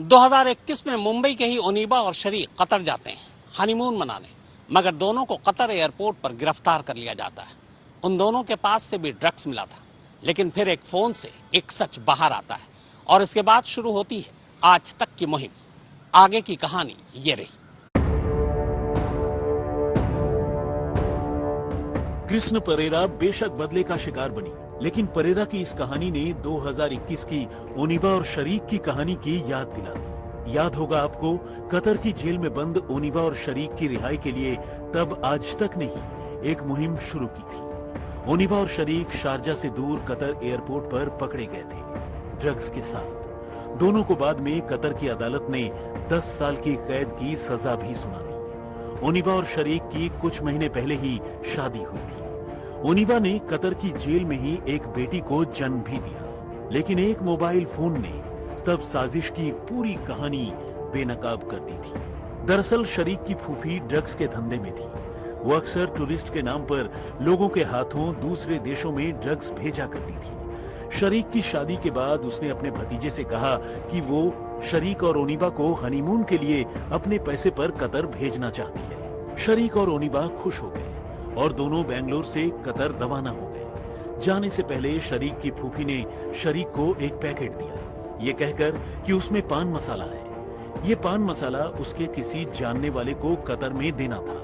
2021 में मुंबई के ही ओनिबा और शरीक कतर जाते हैं हनीमून मनाने, मगर दोनों को कतर एयरपोर्ट पर गिरफ्तार कर लिया जाता है। उन दोनों के पास से भी ड्रग्स मिला था, लेकिन फिर एक फोन से एक सच बाहर आता है और इसके बाद शुरू होती है आज तक की मुहिम। आगे की कहानी ये रही। कृष्ण परेरा बेशक बदले का शिकार बनी, लेकिन परेरा की इस कहानी ने 2021 की ओनिबा और शरीक की कहानी की याद दिला दी। याद होगा आपको, कतर की जेल में बंद ओनिबा और शरीक की रिहाई के लिए तब आज तक ने ही एक मुहिम शुरू की थी। ओनिबा और शरीक शारजा से दूर कतर एयरपोर्ट पर पकड़े गए थे ड्रग्स के साथ। दोनों को बाद में कतर की अदालत ने 10 साल की कैद की सजा भी सुना दी। ओनिबा और शरीक की कुछ महीने पहले ही शादी हुई थी। ओनिबा ने कतर की जेल में ही एक बेटी को जन्म भी दिया, लेकिन एक मोबाइल फोन ने तब साजिश की पूरी कहानी बेनकाब कर दी थी। दरअसल शरीक की फूफी ड्रग्स के धंधे में थी। वो अक्सर टूरिस्ट के नाम पर लोगों के हाथों दूसरे देशों में ड्रग्स भेजा करती थी। शरीक की शादी के बाद उसने अपने भतीजे से कहा कि वो शरीक और ओनिबा को हनीमून के लिए अपने पैसे पर कतर भेजना चाहती है। शरीक और ओनिबा खुश हो गए और दोनों बेंगलोर से कतर रवाना हो गए। जाने से पहले शरीक की फूफी ने शरीक को एक पैकेट दिया, ये कहकर कि उसमें पान मसाला है। ये पान मसाला उसके किसी जानने वाले को कतर में देना था,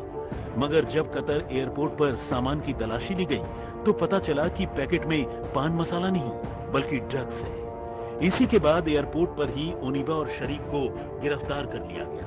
मगर जब कतर एयरपोर्ट पर सामान की तलाशी ली गई तो पता चला कि पैकेट में पान मसाला नहीं बल्कि ड्रग्स है। इसी के बाद एयरपोर्ट पर ही ओनिबा और शरीक को गिरफ्तार कर लिया गया।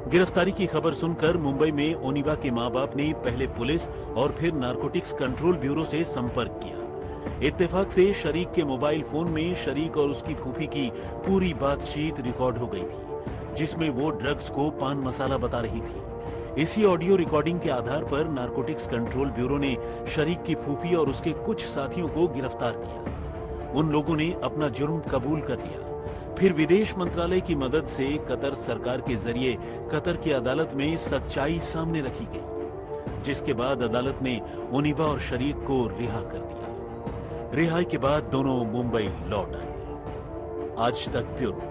गिरफ्तारी की खबर सुनकर मुंबई में ओनिबा के मां बाप ने पहले पुलिस और फिर नारकोटिक्स कंट्रोल ब्यूरो से संपर्क किया। इत्तेफाक से शरीक के मोबाइल फोन में शरीक और उसकी फूफी की पूरी बातचीत रिकॉर्ड हो गई थी, जिसमें वो ड्रग्स को पान मसाला बता रही थी। इसी ऑडियो रिकॉर्डिंग के आधार पर नारकोटिक्स कंट्रोल ब्यूरो ने शरीक की फूफी और उसके कुछ साथियों को गिरफ्तार किया। उन लोगों ने अपना जुर्म कबूल कर लिया। फिर विदेश मंत्रालय की मदद से कतर सरकार के जरिए कतर की अदालत में सच्चाई सामने रखी गई, जिसके बाद अदालत ने ओनिबा और शरीक को रिहा कर दिया। रिहाई के बाद दोनों मुंबई लौट आए। आज तक ब्यूरो।